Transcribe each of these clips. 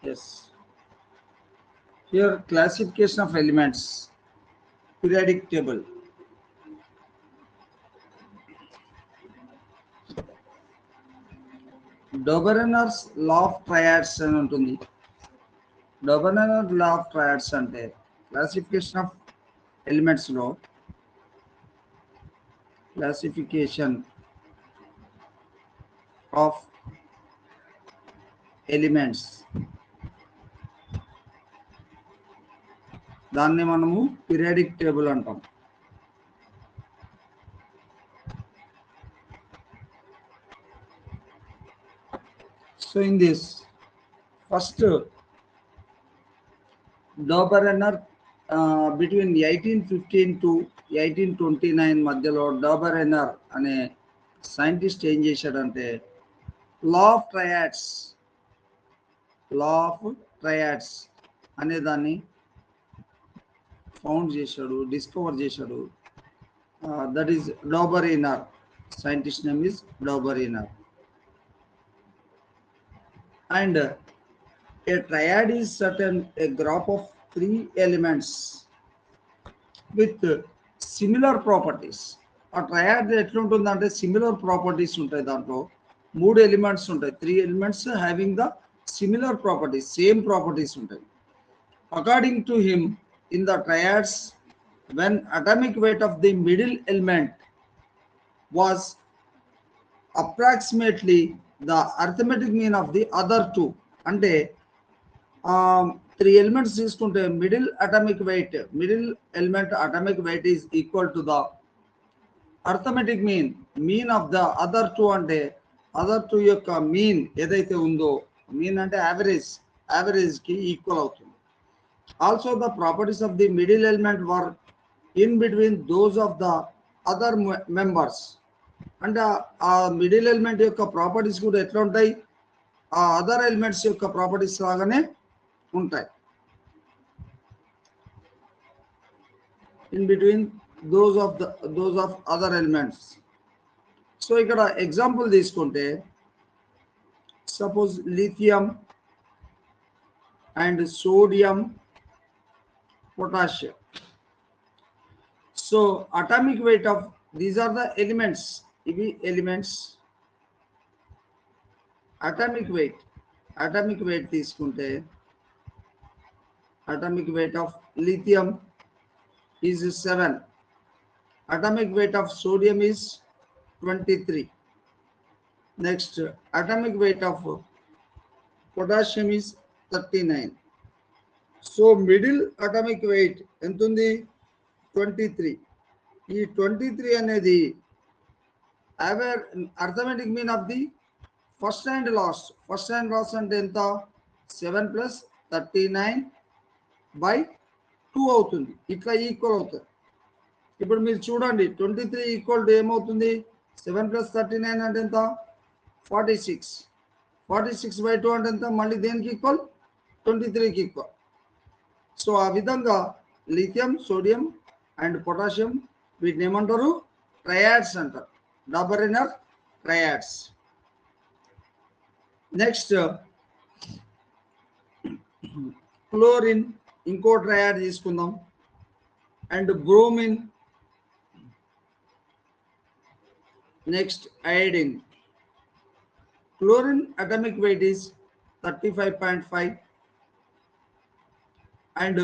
Yes. Here classification of elements, periodic table. Doberener's law of triads అని ఉంటుంది. డోబెర్నర్ లా of triads అంటే classification of elements లో classification of elements దాన్ని మనము periodic table అంటాం. So in this first Doberener between 1815 to 1829 మధ్యలో డోబెరెనర్ అనే scientist ఏం చేశాడంటే లా ఆఫ్ ట్రయాడ్స్ అనే దాన్ని ఫౌండ్ చేశాడు, డిస్కవర్ చేశాడు. That is Dobereiner. Scientist name is Dobereiner. And a triad is a group of three elements with similar properties. A triad ఎట్లుంటుందంటే similar properties ఉంటాయి. దాంట్లో మూడు ఎలిమెంట్స్ ఉంటాయి. 3 elements having the similar properties, same properties ఉంటాయి. According to him, in the triads when atomic weight of the middle element was approximately the arithmetic mean of the other two. అంటే 3 elements తీసుకుంటే middle element atomic weight is equal to the arithmetic mean of the other two. అంటే other two యొక్క mean ఏదైతే ఉందో, mean అంటే average కి equal అవుతుంది. Also the properties of the middle element were in between those of the other members. అంటే ఆ middle element యొక్క ప్రాపర్టీస్ కూడా ఎట్లా ఉంటాయి, ఆ అదర్ ఎలిమెంట్స్ యొక్క ప్రాపర్టీస్ లాగానే ఉంటాయి. In between those of other elements. So ఇక్కడ ఎగ్జాంపుల్ తీసుకుంటే suppose lithium and sodium, potassium. So atomic weight of these are the elements. ఇవి ఎలిమెంట్స్. అటామిక్ వెయిట్ తీసుకుంటే atomic weight of lithium is 7. Atomic weight of sodium is 23. Next atomic weight of potassium is 39. So middle atomic weight ఎంత ఉంది, 23. ఈ 23 అనేది arithmetic mean of the first and last అంటే ఎంత, 7 + 39/2 అవుతుంది. ఇట్లా ఈక్వల్ అవుతుంది. ఇప్పుడు మీరు చూడండి 23 ఈక్వల్ టు ఏమవుతుంది, 7 + 39 అంటే ఎంత, 46. 46/2 అంటే ఎంత, మళ్ళీ దేనికి ఈక్వల్, 23కి ఈక్వల్. సో ఆ విధంగా లిథియం, సోడియం అండ్ పొటాషియం వీటిని ఏమంటారు, ట్రయాడ్స్ అంటారు. Dobereiner triads. నెక్స్ట్ క్లోరిన్, ఇంకో ట్రయాడ్ తీసుకుందాం. And bromine, next iodine. Chlorine atomic weight is 35.5 and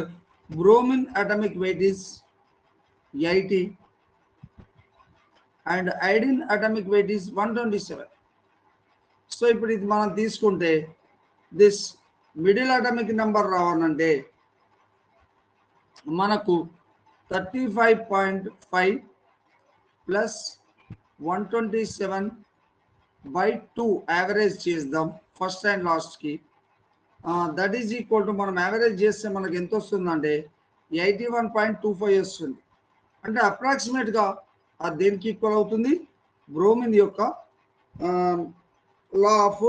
bromine atomic weight is 80 and iodine atomic weight is 127. So ఇప్పుడు ఇది మనం తీసుకుంటే దిస్ మిడిల్ అటామిక్ నెంబర్ రావాలంటే మనకు 35.5 + 127/2 యావరేజ్ చేద్దాం ఫస్ట్ అండ్ లాస్ట్కి. దట్ ఈజ్ ఈక్వల్ టు, మనం యావరేజ్ చేస్తే మనకు ఎంత వస్తుందంటే 81.25 వస్తుంది. అంటే అప్రాక్సిమేట్గా అది దేనికి ఈక్వల్ అవుతుంది, బ్రోమిన్ యొక్క లా ఆఫ్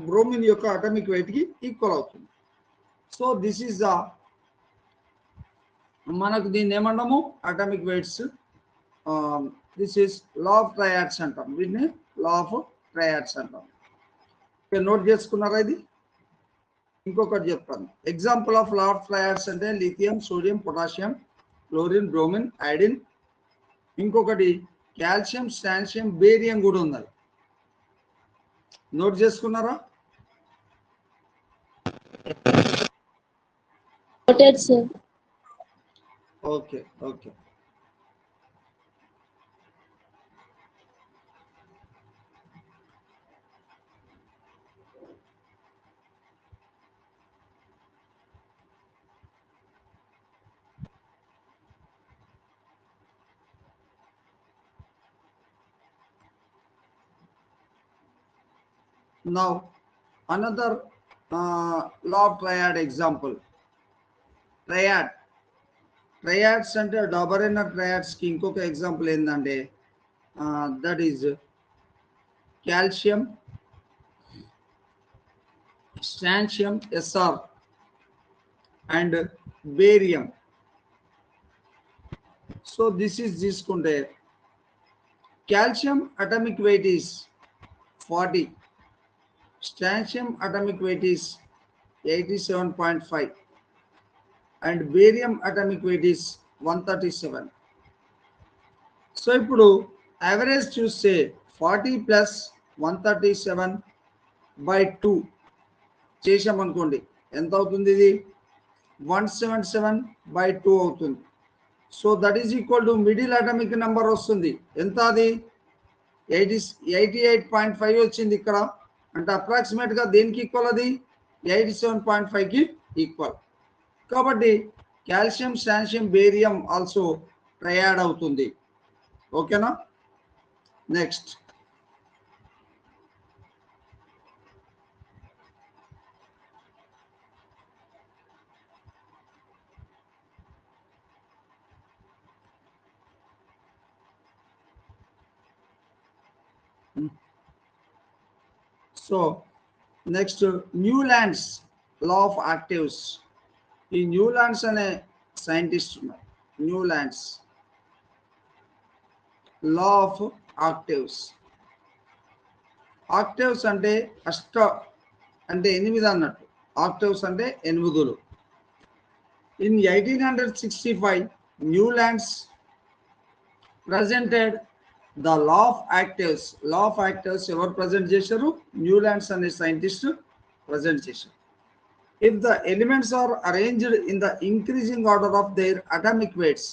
బ్రోమిన్ యొక్క అటామిక్ వెయిట్కి ఈక్వల్ అవుతుంది. సో దిస్ ఈజ్ ద, మనకు దీన్ని ఏమన్నాము, atomic weights. This is law of triads అంటాం. దీన్ని లా ఆఫ్ ట్రయాడ్స్ అంటాం. నోట్ చేసుకున్నారా ఇది? ఇంకొకటి చెప్తాను. Example of law of triads అంటే lithium, sodium, potassium, chlorine, bromine, iodine. ఇంకొకటి కాల్షియం, స్టాన్షియం, బేరియం కూడా ఉన్నది. నోట్ చేసుకున్నారా? Okay okay. Now another law of triad example. Triads అంటే డబరెన్ ట్రయాడ్స్ కి ఇంకొక ఎగ్జాంపుల్ ఏంటంటే that is calcium, strontium SR and barium. So this is తీసుకుంటే calcium atomic weight is 40, strontium atomic weight is 87.5 and barium atomic weight is 137. So ఇప్పుడు average చూస్తే 40 plus 137/2 చేసామనుకోండి, ఎంత అవుతుంది? ఇది 177/2 అవుతుంది. So that is equal to middle atomic number వస్తుంది. ఎంత? అది 88.5 వచ్చింది ఇక్కడ. అంటే అప్రాక్సిమేట్ గా దేనికి ఈక్వల్? అది 87.5కి ఈక్వల్. కాబట్టి calcium, strontium, barium also triad అవుతుంది. ఓకేనా? Next so next Newlands law of actives. ఈ న్యూలాండ్స్ అనే సైంటిస్ట్ ఉన్నారు. Newlands law of octaves. Octaves అంటే అంటే 8 అన్నట్టు. ఆక్టివ్స్ అంటే 8. In 1865 Newlands presented the law of actives. Law of actives ఎవరు ప్రజెంట్ చేశారు? న్యూలాండ్స్ అనే సైంటిస్ట్ ప్రజెంట్ చేశారు. If the elements are arranged in the increasing order of their atomic weights,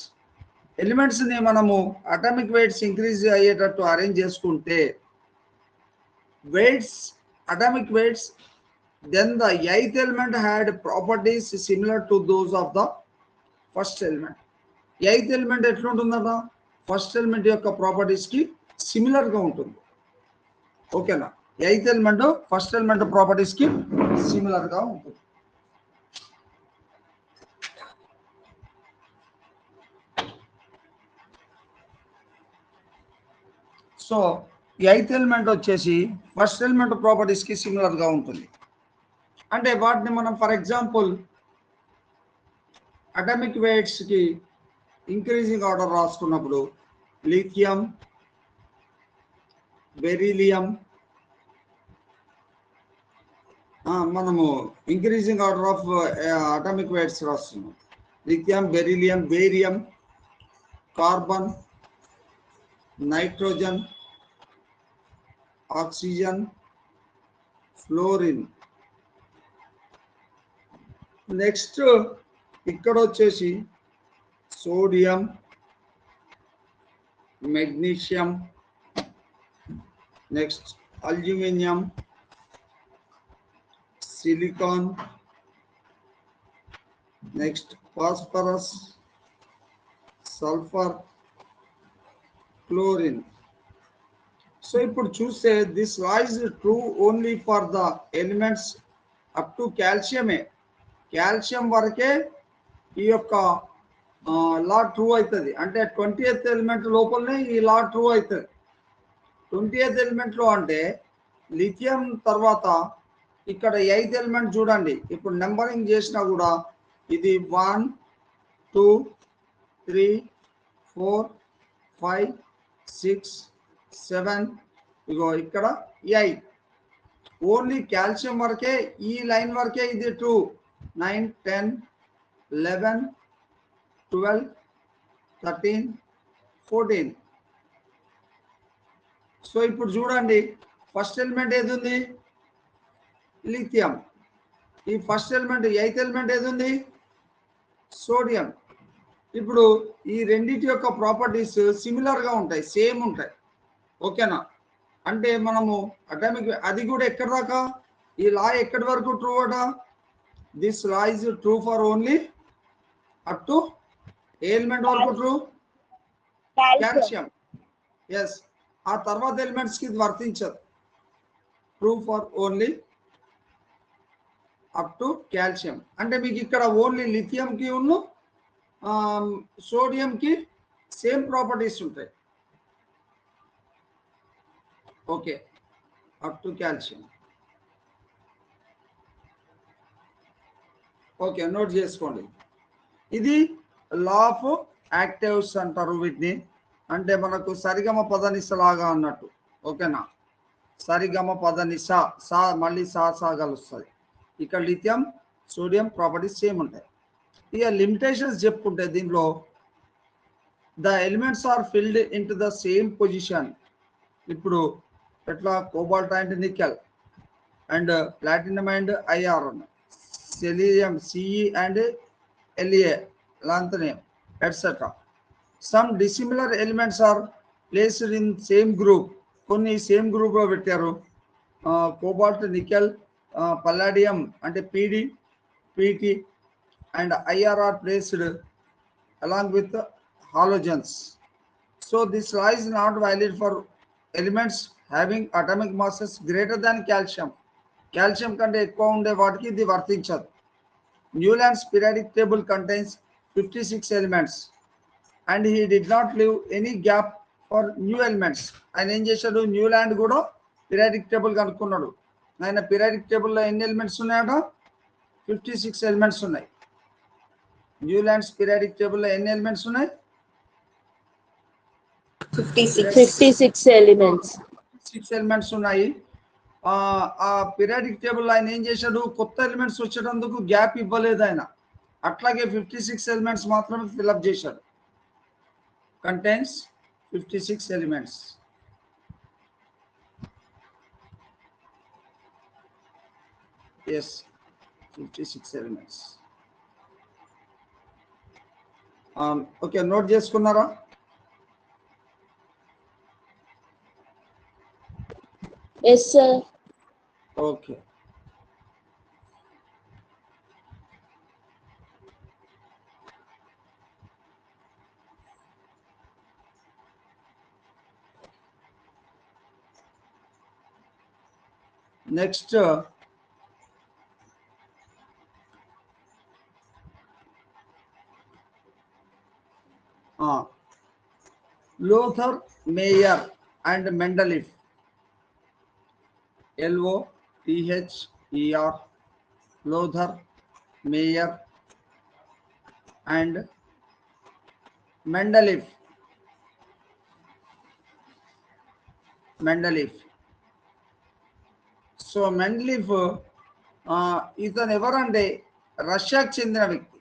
elements ని మనము అటామిక్ వెయిట్స్ ఇంక్రీజ్ అయ్యేటట్టు arrange చేసుకుంటే, weights atomic weights, then the eighth element had properties similar to those of the first element. Eighth element ఎట్లుంటుందట? First element యొక్క properties కి similar గా ఉంటుంది. ఓకేనా? Eighth element first element properties కి similar గా ఉంటుంది. సో ఎయిత్ ఎలిమెంట్ వచ్చేసి ఫస్ట్ ఎలిమెంట్ ప్రాపర్టీస్ కి సిమిలర్ గా ఉంటుంది. అంటే వాటిని మనం ఫర్ ఎగ్జాంపుల్ అటామిక్ వెయిట్స్ కి ఇంక్రీజింగ్ ఆర్డర్ రాసుకున్నప్పుడు లిథియం, బెరీలియం, మనము increasing order of atomic weights రాస్తున్నాం. Lithium, beryllium, barium, carbon, nitrogen, oxygen, fluorine. Next ఇక్కడ వచ్చేసి sodium, magnesium, next aluminium, silicon, next phosphorus, sulphur, chlorine. So ఇప్పుడు చూస్తే this law is true only for the elements up to కాల్షియమే. Calcium వరకే ఈ యొక్క లా true అవుతుంది. అంటే 20th ఎలిమెంట్ లోపలనే ఈ లా ట్రూ అవుతుంది. 20th ఎలిమెంట్లో అంటే లిథియం తర్వాత ఇక్కడ 8th ఎలిమెంట్ చూడండి. ఇప్పుడు నెంబరింగ్ చేసినా కూడా ఇది 1 2 3 4 5 6 7, ఇగో ఇక్కడ 8. ఓన్లీ కాల్షియం వరకే, ఈ లైన్ వరకే ఇది ట్రూ. 9, 10, 11, 12, 13, 14. సో ఇప్పుడు చూడండి, ఫస్ట్ ఎలిమెంట్ ఏది ఉంది? లిథియం. ఈ ఫస్ట్ ఎలిమెంట్, 8th ఎలిమెంట్ ఏది ఉంది? సోడియం. ఇప్పుడు ఈ రెండింటి యొక్క ప్రాపర్టీస్ సిమిలర్గా ఉంటాయి, సేమ్ ఉంటాయి. ఓకేనా? అంటే మనము అటామిక్, అది కూడా ఎక్కడి దాకా, ఈ లా ఎక్కడి వరకు ట్రూ అట? This law is true for only up to A element వరకు ట్రూ? కాల్షియం. ఎస్. ఆ తర్వాత ఎలిమెంట్స్కి ఇది వర్తించదు. True for only up to calcium. అంటే మీకు ఇక్కడ ఓన్లీ లిథియంకి ఉన్న సోడియంకి సేమ్ ప్రాపర్టీస్ ఉంటాయి. Okay, up to calcium. Okay, note చేసుకోండి. ఇది లా ఆఫ్ యాక్టివ్స్ అంటారు వీటిని. అంటే మనకు సరిగమ పదనిస లాగా అన్నట్టు. ఓకేనా? సరిగమ పదనిస, సా మళ్ళీ సా కలుస్తుంది. ఇక్కడ లిథియం సోడియం ప్రాపర్టీస్ సేమ్ ఉంటాయి. ఇక లిమిటేషన్స్ చెప్పుకుంటే దీంట్లో the elements are filled in to the same position. ఇప్పుడు ఎట్లా cobalt and nickel and platinum and IR, selenium CE and LA, lanthanum etcetera. Some dissimilar elements are placed in same group. కొన్ని same గ్రూప్లో పెట్టారు. Cobalt nickel palladium అంటే PD PT and IR are placed along with halogens. So this law is not valid for elements having atomic masses greater than calcium. Calcium కంటే ఎక్కువ ఉండే వాటికి ఇది వర్తించదు. Newland's periodic table contains 56 elements and he did not leave any gap for new elements. ఆయన ఏం చేశాడు? Newland కూడా పీరియాడిక్ టేబుల్ కనుక్కున్నాడు. ఆయన పీరియాడిక్ టేబుల్లో ఎన్ని ఎలిమెంట్స్ ఉన్నాయట? 56 ఎలిమెంట్స్ ఉన్నాయి. న్యూలాండ్స్ పీరియాడిక్ టేబుల్లో ఎన్ని ఎలిమెంట్స్ ఉన్నాయి? 56 ఎలిమెంట్స్. 6 ఎలిమెంట్స్ ఉన్నాయి. ఆ పీరియాడిక్ టేబుల్ ఆయన ఏం చేశాడు? కొత్త ఎలిమెంట్స్ వచ్చేటందుకు గ్యాప్ ఇవ్వలేదు ఆయన. అట్లాగే 56 ఎలిమెంట్స్ మాత్రమే ఫిల్అప్ చేశాడు. Contains 56 elements. Yes, 56 elements. Okay, note చేసుకున్నారా? Yes sir. Okay, next Lothar, Meyer and Mendeleev, Lother, Lothar, Meyer and Mendeleev. సో మెండలీఫ్ ఇతను ఎవరంటే రష్యాకి చెందిన వ్యక్తి.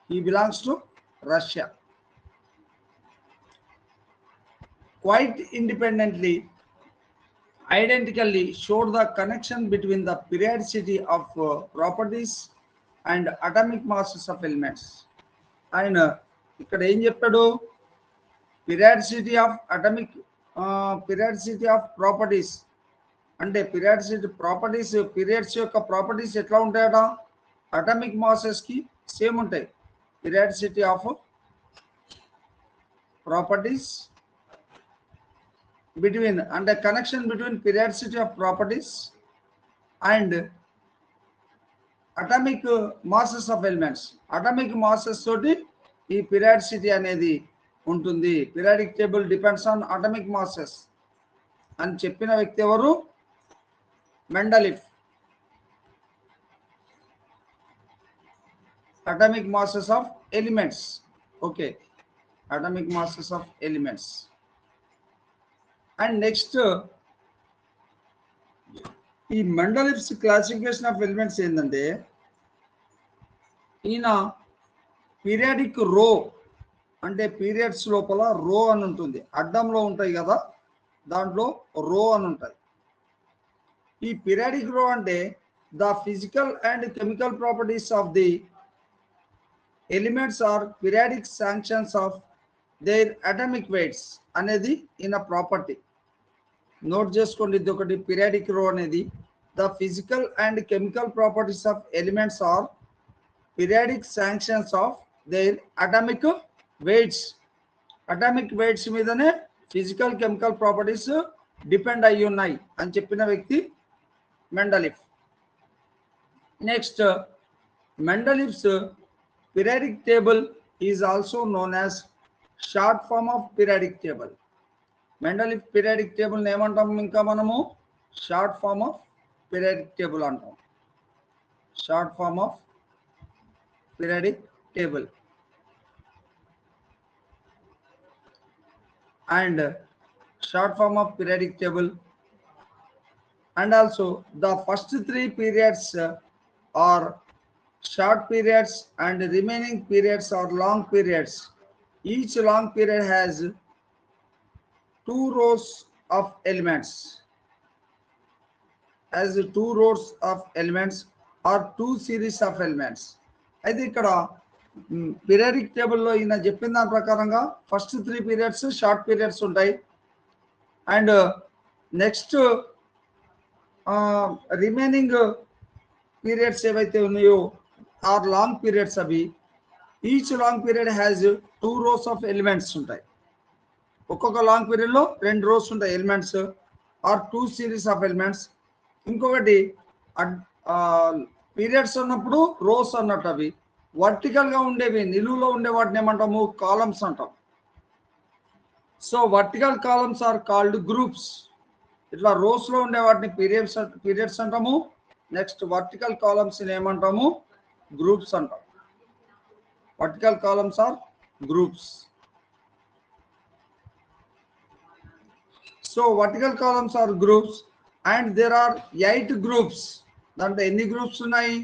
He belongs to Russia. Quite independently, identically showed the connection between the periodicity of properties and atomic masses of elements. ఆయన ఇక్కడ ఏం చెప్పాడు? Periodicity of atomic, periodicity of properties అంటే పీరియాడిసిటీ ప్రాపర్టీస్, పీరియడ్స్ యొక్క ప్రాపర్టీస్ ఎట్లా ఉంటాయట? అటామిక్ మాసెస్కి సేమ్ ఉంటాయి. Periodicity of properties between, and a connection between periodicity of properties and atomic masses of elements. Atomic masses తోటి ఈ periodicity అనేది ఉంటుంది. Periodic table depends on atomic masses అని చెప్పిన వ్యక్తి ఎవరు? Mendeleev. Atomic masses of elements. Okay, atomic masses of elements. And next, ఈ మెండలిఫ్స్ classification of elements ఏంటంటే ఈయన పీరియాడిక్ రో అంటే పీరియడ్స్ లోపల రో అని ఉంటుంది, అడ్డంలో ఉంటాయి కదా, దాంట్లో రో అని ఉంటాయి. ఈ పీరియాడిక్ రో అంటే the physical and chemical properties of the elements are periodic functions of their atomic weights అనేది ఈయన ప్రాపర్టీ. నోట్ చేసుకోండి, ఇది ఒకటి. పీరియాడిక్ రో అనేది the physical and chemical properties of elements are periodic functions of their atomic weights. Atomic weights మీదనే physical chemical properties depend అయ్యి ఉన్నాయి అని చెప్పిన వ్యక్తి Mendeleev. Next, Mendeleev's periodic table is also known as short form of periodic table. Mendeleev periodic table ఏమంటాం ఇంకా మనము? Short form of periodic table అంటాం. Short form of periodic table. And short form of periodic table, and also the first three periods are short periods and remaining periods are long periods. Each long period has 2 rows of elements, as 2 rows of elements or 2 series of elements. అయితే ఇక్కడ periodic టేబుల్లో ఈయన చెప్పిన దాని ప్రకారంగా first 3 periods short periods ఉంటాయి, and next remaining periods ఏవైతే ఉన్నాయో ఆర్ లాంగ్ పీరియడ్స్. అవి each long period has 2 rows of elements ఉంటాయి. ఒక్కొక్క లాంగ్ పీరియడ్లో 2 rows ఉంటాయి elements are 2 series of elements. ఇంకొకటి పీరియడ్స్ ఉన్నప్పుడు రోస్ అన్నట్టు, అవి వర్టికల్ గా ఉండేవి, నిలువులో ఉండే వాటిని ఏమంటాము? కాలమ్స్ అంటాం. So vertical columns are called groups. ఇట్లా రోస్ లో ఉండే వాటిని పీరియడ్స్ అంటాము. నెక్స్ట్ వర్టికల్ కాలమ్స్ ఏమంటాము? గ్రూప్స్ అంటాం. Vertical columns are groups. So vertical columns are groups and there are 8 groups. దాంట్లో ఎన్ని గ్రూప్స్ ఉన్నాయి?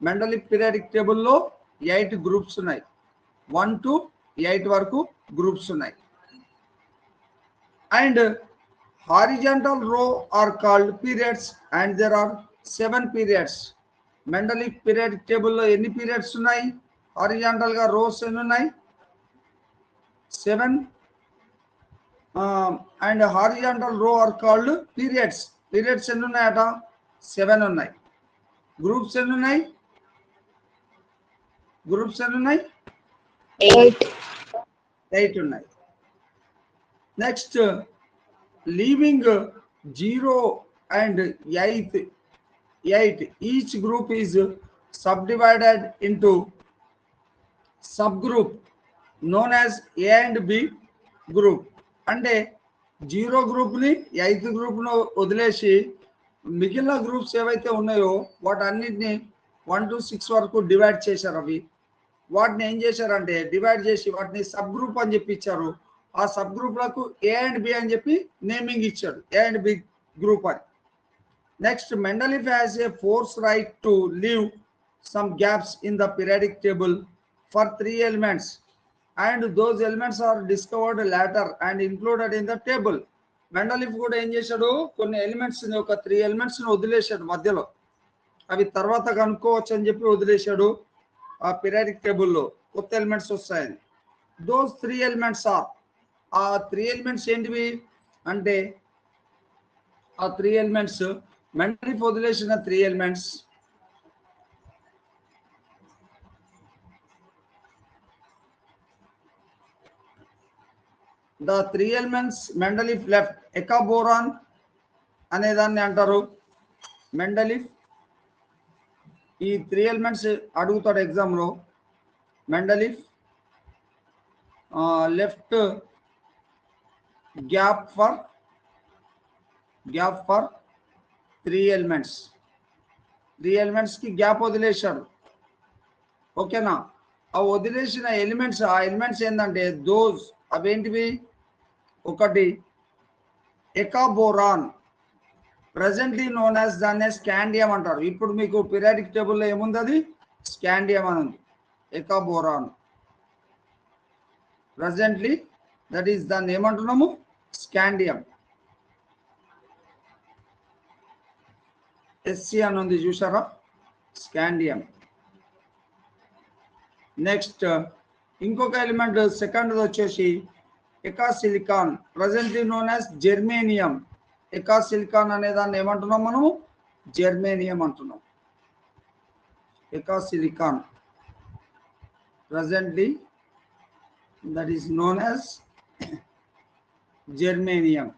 మెండలిఫ్ పీరియాడిక్ టేబుల్లో 8 గ్రూప్స్ ఉన్నాయి. 1 to 8 వరకు గ్రూప్స్ ఉన్నాయి. And horizontal row are called periods and there are 7 periods. Mendeleev periodic టేబుల్లో ఎన్ని పీరియడ్స్ ఉన్నాయి? హారిజాంటల్ గా రోస్ ఎన్ని ఉన్నాయి? 7. And horizontal row are called periods. Periods ఎన్ని ఉన్నాయట? 7 ఉన్నాయి. గ్రూప్స్ ఎన్ని ఉన్నాయి? గ్రూప్స్ ఎన్ని ఉన్నాయి? 8 ఉన్నాయి. Next, leaving 0 and 8, each group is subdivided into subgroup known as A and B group. అంటే 0 గ్రూప్ని 8th గ్రూప్ను వదిలేసి మిగిలిన గ్రూప్స్ ఏవైతే ఉన్నాయో వాటన్నిటిని 1 to 6 వరకు డివైడ్ చేశారు. అవి వాటిని ఏం చేశారంటే డివైడ్ చేసి వాటిని సబ్ గ్రూప్ అని చెప్పి ఇచ్చారు. ఆ సబ్ గ్రూప్లకు ఏ అండ్ బి అని చెప్పి నేమింగ్ ఇచ్చాడు, ఏ అండ్ బి గ్రూప్ అని. Next, మెండలిఫ్ has a force right to leave some gaps in the periodic table for 3 elements and those elements are discovered later and included in the table. మెండలిఫ్ కూడా ఏం చేశాడు? కొన్ని elements, ఒక 3 elements వదిలేశాడు మధ్యలో. అవి తర్వాత కనుక్కోవచ్చు అని చెప్పి వదిలేశాడు. ఆ పీరియాడిక్ టేబుల్లో కొత్త ఎలిమెంట్స్ వస్తాయని. దోస్ 3 elements ఆర్, ఆ 3 elements ఏంటివి అంటే ఆ 3 elements మెండలిఫ్ వదిలేసిన 3 elements the 3 elements Mendeleev left. ఎకాబోరాన్ అనే దాన్ని అంటారు. మెండలిఫ్ ఈ 3 elements అడుగుతాడు ఎగ్జామ్ లో. మెండలిఫ్ left gap for 3 elements. 3 elements కి గ్యాప్ వదిలేశాడు. ఓకేనా? ఆ వదిలేసిన ఎలిమెంట్స్, ఆ ఎలిమెంట్స్ ఏంటంటే దోస్, అవేంటివి? ఒకటి ఎకాబోరాన్, ప్రెసెంట్లీ నోన్ యాజ్ దాన్ని స్కాండియం అంటారు. ఇప్పుడు మీకు పీరియాడిక్ టేబుల్లో ఏముంది, అది స్కాండియం అని ఉంది. ఎకా బోరాన్ ప్రెసెంట్లీ దట్ ఈస్ దాన్ని ఏమంటున్నాము, స్కాండియం. ఎస్సి అని ఉంది చూసారా, స్కాండియం. నెక్స్ట్ ఇంకొక ఎలిమెంట్ సెకండ్ వచ్చేసి ఎకాసిలికాన్, ప్రెసెంట్లీ నోన్ యాజ్ జెర్మేనియం. ఎకాసిలికాన్ అనే దాన్ని ఏమంటున్నాం మనము, జెర్మేనియం అంటున్నాం. ఎకాసిలికాన్ presently that is known as germanium.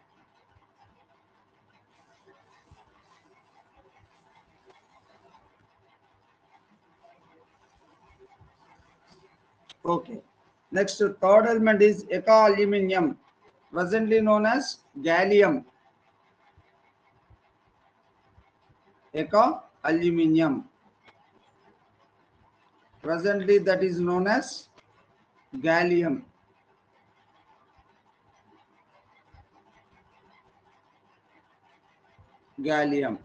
Okay. Next, third element is Eka aluminium, presently known as gallium. Eka aluminium, presently that is known as gallium. Gallium.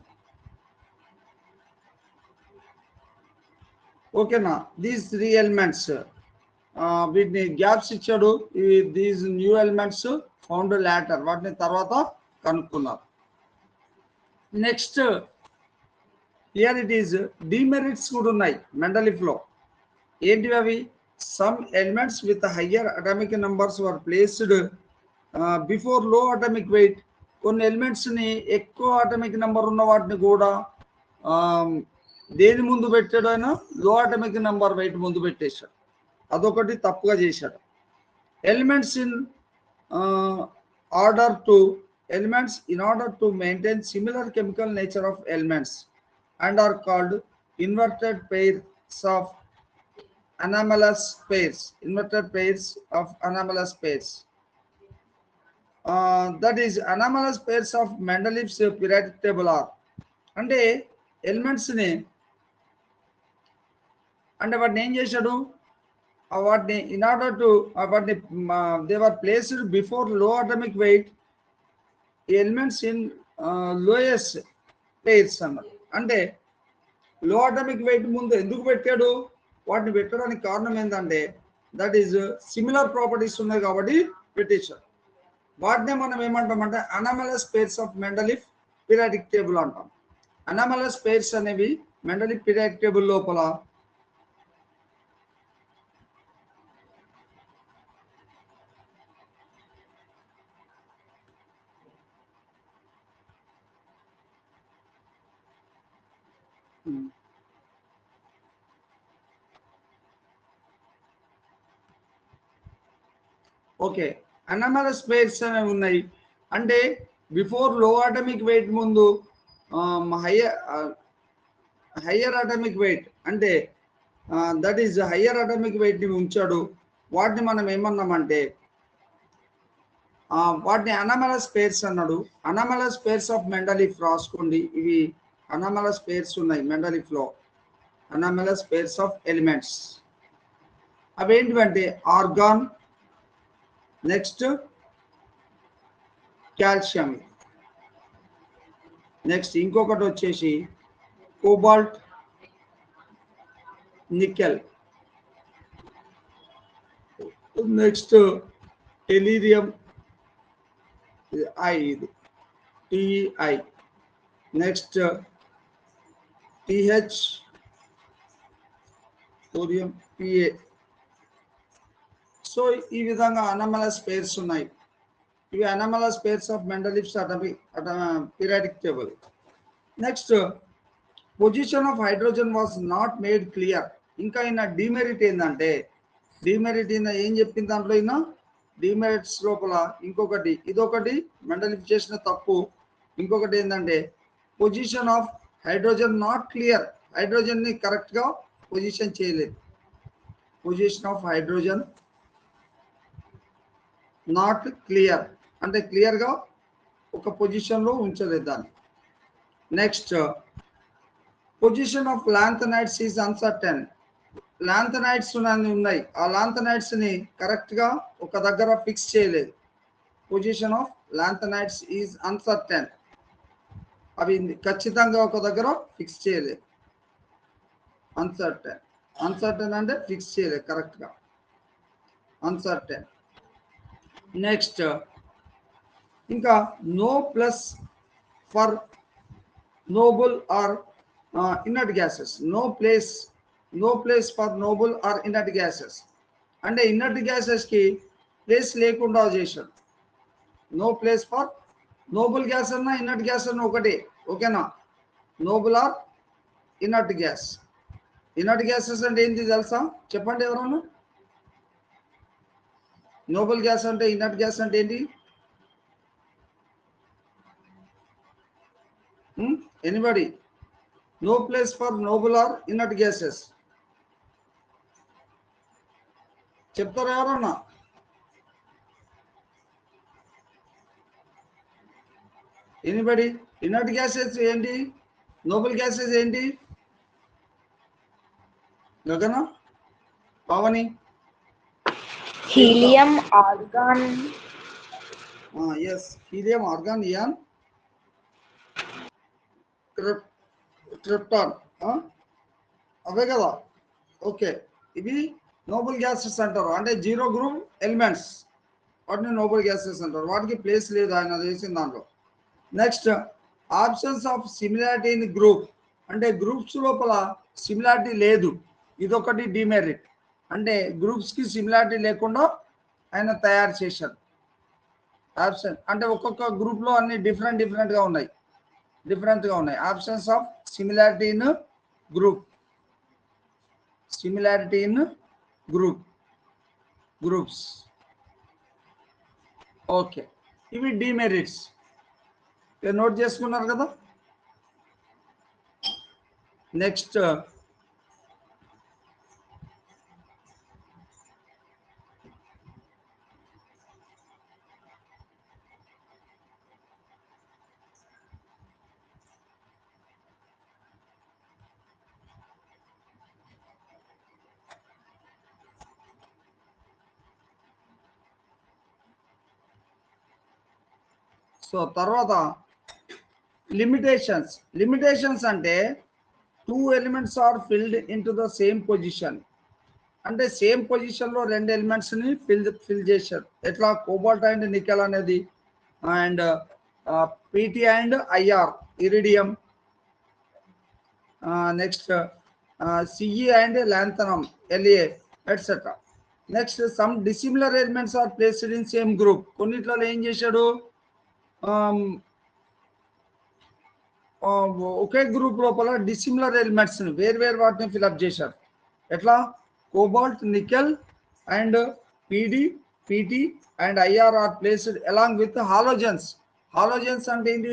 Okay, now these three elements. వీటిని gaps ఇచ్చాడు. These new elements found later, వాటిని తర్వాత కనుక్కున్నారు. Next here it is demerits కూడా ఉన్నాయి Mendeleev లో. ఏంటివి అవి? Some elements with higher atomic numbers were placed before లో అటామిక్ వెయిట్. కొన్ని ఎలిమెంట్స్ ని ఎక్కువ అటామిక్ నెంబర్ ఉన్న వాటిని కూడా దేని ముందు పెట్టాడు ఆయన? లో అటామిక్ నెంబర్ వెయిట్ ముందు పెట్టేశాడు. అదొకటి తప్పుగా చేశాడు. Elements in order to elements in order to maintain similar chemical nature of elements and are called inverted pairs of anomalous pairs. Inverted pairs of anomalous pairs. That is anomalous pairs of Mendeleev's periodic table are. అంటే elements ని అంటే వాటిని ఏం చేశాడు? వాటిని in order to వాటిని they were placed before లో atomic wait elements in lowest pairs అన్నారు. అంటే లో అటామిక్ వెయిట్ ముందు ఎందుకు పెట్టాడు? వాటిని పెట్టడానికి కారణం ఏంటంటే దట్ ఈస్ సిమిలర్ ప్రాపర్టీస్ ఉన్నాయి కాబట్టి పెట్టేశారు. వాటినే మనం ఏమంటామంటే anomalous pairs of Mendeleev periodic table అంటాం. అనామలస్ పెయిర్స్ అనేవి మెండలీఫ్ పీరియాడిక్ టేబుల్ లోపల ఓకే అనామలస్ పెయిర్స్ అనేవి ఉన్నాయి. అంటే బిఫోర్ లో అటామిక్ వెయిట్ ముందు హయ్యర్ అటామిక్ వెయిట్ అంటే that is higher atomic weight ని ఉంచాడు. వాటిని మనం ఏమన్నామంటే వాటిని అనామలస్ పెయిర్స్ అన్నాడు. అనామలస్ పెయిర్స్ ఆఫ్ మెండలీఫ్ రాసుకోండి. ఇవి అనామలస్ పెయిర్స్ ఉన్నాయి మెండలీఫ్ లో. అనామలస్ పెయిర్స్ ఆఫ్ ఎలిమెంట్స్ అవేంటివంటే ఆర్గాన్, నెక్స్ట్ కాల్షియం, నెక్స్ట్ ఇంకొకటి వచ్చేసి cobalt, nickel, next tellurium I, ఇది TI, next TH, sodium PA. So ఈ విధంగా అనామలస్ పెయిర్స్ ఉన్నాయి. ఇవి anomalous pairs of Mendeleev's periodic table. Next position of hydrogen was not made clear. ఇంకా ఈయన demerit ఏంటంటే డిమెరిట్ ఈయన ఏం చెప్పింది దాంట్లో ఈయన డిమెరిట్స్ లోపల ఇంకొకటి ఇదొకటి మెండలీఫ్ చేసిన తప్పు. ఇంకొకటి ఏంటంటే position of hydrogen not clear. Hydrogen ని కరెక్ట్ గా పొజిషన్ చేయలేదు. Position of hydrogen not clear అంటే క్లియర్ గా ఒక పొజిషన్ లో ఉంచలేదు దాన్ని. Next position of lanthanides is uncertain. Lanthanides ఉన్నాయి. ఆ లాంథనైడ్స్ ని కరెక్ట్ గా ఒక దగ్గర ఫిక్స్ చేయలేదు. Position of lanthanides is uncertain. అవి ఖచ్చితంగా ఒక దగ్గర ఫిక్స్ చేయలేదు. అన్సర్టెన్, అన్సర్టెన్ అంటే ఫిక్స్ చేయలేదు కరెక్ట్గా, అన్సర్టెన్. నెక్స్ట్ ఇంకా no place for noble or inert gases, no place for noble or inert gases. అంటే ఇన్నర్ట్ గ్యాసెస్ కి ప్లేస్ లేకుండా చేశాడు. No place for noble gas అన్నా ఇన్నర్ట్ గ్యాస్ అన్నా ఒకటే, ఓకేనా? Noble or inert gas. Inert gases అంటే ఏంటి తెలుసా? చెప్పండి ఎవరన్నా. నోబుల్ గ్యాస్ అంటే ఇన్నర్ట్ గ్యాస్ అంటే ఏంటి? Anybody? No place for noble or inert gases. చెప్తారా ఎవరన్నా? ఎనీబడి? ఇన్నర్ట్ గ్యాసెస్ ఏంటి, నోబుల్ గ్యాసెస్ ఏంటి? Gagana, Pavani? Helium, argon. Yes, helium, argon, neon, krypton, అవే కదా. ఓకే, ఇవి నోబుల్ గ్యాసెస్ అంటారు. అంటే జీరో గ్రూప్ ఎలిమెంట్స్, వాటిని నోబుల్ గ్యాసెస్ అంటారు. వాటికి ప్లేస్ లేదు ఆయన చేసిన దాంట్లో. Next absence of similarity in group, అంటే గ్రూప్స్ లోపల సిమిలారిటీ లేదు, ఇదొకటి డిమెరిట్. అంటే గ్రూప్స్కి సిమిలారిటీ లేకుండా ఆయన తయారు చేశారు. ఆబ్సెంట్ అంటే ఒక్కొక్క గ్రూప్లో అన్ని డిఫరెంట్గా ఉన్నాయి. Absence of similarity in group, similarity in groups. Okay, ఇవి డిమెరిట్స్. నోట్ చేసుకున్నారు కదా. నెక్స్ట్ సో తర్వాత లిమిటేషన్స్ అంటే 2 elements are filled in to the same position. అంటే సేమ్ పొజిషన్లో 2 ఎలిమెంట్స్ని ఫిల్ చేశారు. ఎట్లా? కోబాల్ట్ అండ్ నికెల్ అనేది, and PT and IR iridium, next CE and lanthanum LA etcetera. Next some dissimilar elements are placed in same group. కొన్నిట్లలో ఏం చేశాడు, ఒకే గ్రూప్ లోపల డిసిమిలర్ ఎలిమెంట్స్ వేరు వాటిని ఫిల్అప్ చేశారు. ఎట్లా? Cobalt, nickel and PT and IR are placed along with halogens. Halogens అంటే ఏంటి?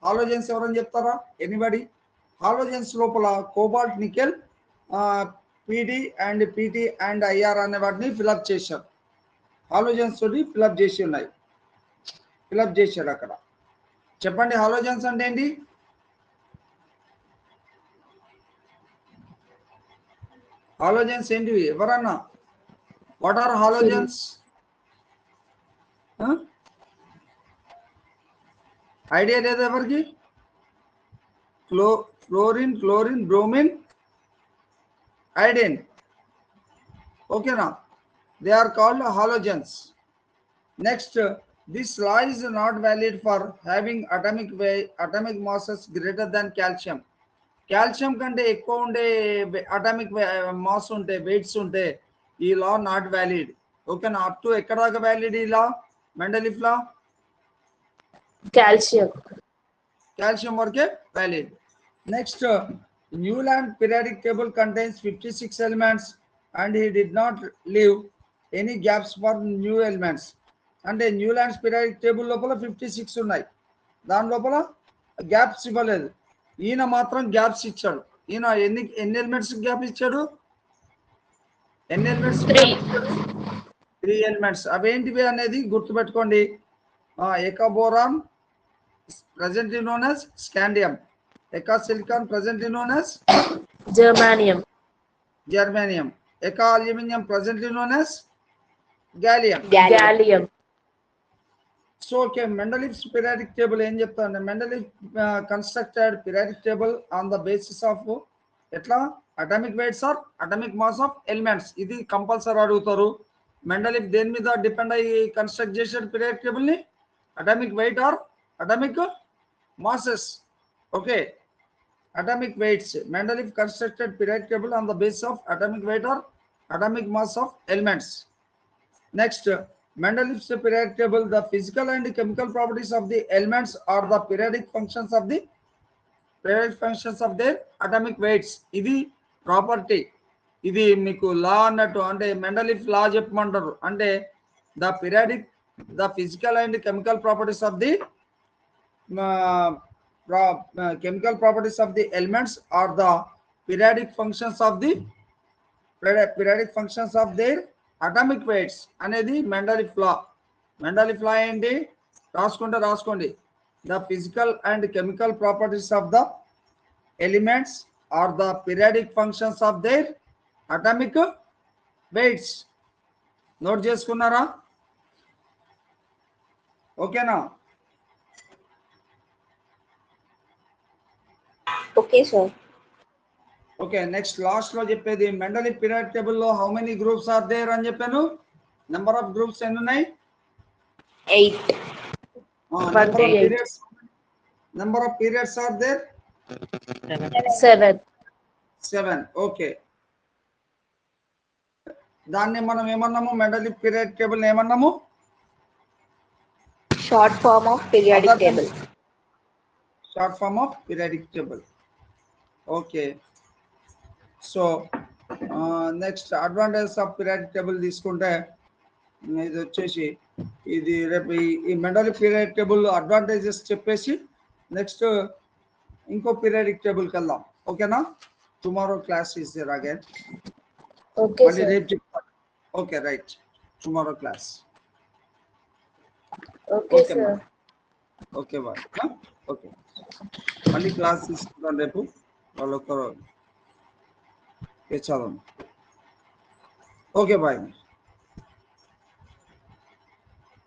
హాలోజన్స్ ఎవరని చెప్తారా? ఎనీబడి? హాలోజన్స్ లోపల cobalt, nickel, PT and IR అనే వాటిని ఫిల్అప్ చేశారు. హాలోజన్స్ తోటి ఫిల్అప్ చేసి ఉన్నాయి, ఫిల్అప్ చేశారు అక్కడ. చెప్పండి, హాలోజన్స్ అంటే ఏంటి? హాలోజన్స్ ఏంటివి ఎవరన్నా? What are halogens? ఐడియా లేదు ఎవరికి? ఫ్లోరిన్, బ్రోమిన్, ఐడిన్, ఓకేనా? They are called halogens. Next, this law is not valid for having atomic masses greater than calcium. Calcium కంటే ఎక్కువ ఉండే అటామిక్ మాస్ ఉంటే, వెయిట్స్ ఉంటే ఈ లా నాట్ వ్యాలిడ్. ఓకేనా? అప్ టు ఎక్కడ దాకా వ్యాలిడ్ ఈ లా? మెండలిఫ్ లా కాల్షియం వరకే valid. Next, Newland periodic table contains 56 elements and he did not leave any gaps for new elements. అంటే న్యూలాండ్స్ పీరియాడిక్ టేబుల్ లోపల 56 ఉన్నాయి, దాని లోపల గ్యాప్స్ ఇవ్వలేదు. ఈయన మాత్రం గ్యాప్స్ ఇచ్చాడు. ఈయన ఎన్ని ఎలిమెంట్స్ గ్యాప్ ఇచ్చాడు? ఎన్ని ఎలిమెంట్స్? 3 ఎలిమెంట్స్. అవేంటివి అనేది గుర్తుపెట్టుకోండి. ఎకాబోరాన్ presently known as scandium, eka-silicon presently known as germanium, eka-aluminium presently known as gallium. So okay, Mendeleev's periodic table ఏం చెప్తాను, Mendeleev constructed periodic table on the basis of ఎట్లా atomic weights or atomic mass of elements. ఇది compulsory అడుగుతారు. Mendeleev దేని మీద depend అయ్యి construct చేసాడు periodic table ని? Atomic weight or atomic masses. Okay, atomic weights. Mendeleev constructed periodic table on the basis of atomic weight or atomic mass of elements. Next, Mendeleev's periodic table, the physical and chemical properties of the elements are the periodic functions of their atomic weights. ఇది property, ఇది మీకు లా అన్నట్టు. అంటే మెండలిఫ్ లా చెప్పమంటారు. అంటే the physical and chemical properties of the chemical properties of the elements are the periodic functions of their atomic weights అనేది మెండలిఫ్ లా. మెండలిఫ్ లా ఏంటి రాసుకోండి. the physical and chemical properties of the elements are the periodic functions of their atomic weights. Note చేసుకున్నారా? ఓకేనా? Okay, sir. Okay, next last లో చెప్పేది Mendeleev periodic table లో how many groups are there అని చెప్పాను. నెంబర్ ఆఫ్ గ్రూప్స్ ఎన్ని ఉన్నాయి? 8. Number of periods are there? 7. Okay, దాన్ని మనం ఏమన్నాము? మెండలిఫ్ పీరియాడిక్ టేబుల్ ఏమన్నాము? Short form of periodic table. Short form of periodic table. Okay, so next advantages of periodic table తీసుకుంటే ఇది వచ్చేసి ఇది రేపు ఈ మెండలిఫ్ పీరియాడిక్ టేబుల్ అడ్వాంటేజెస్ చెప్పేసి నెక్స్ట్ ఇంకో పీరియాడిక్ టేబుల్కి వెళ్దాం. ఓకేనా? Tomorrow class is there again. Okay, మళ్ళీ sir. రేపు చెప్తాను. Okay, right, tomorrow class. Okay, Okay, sir. ma'am. Okay bye. Okay, మళ్ళీ క్లాస్ తీసుకుంటాను రేపు. వాళ్ళు ఒక్కరు చదవండి. Okay bye.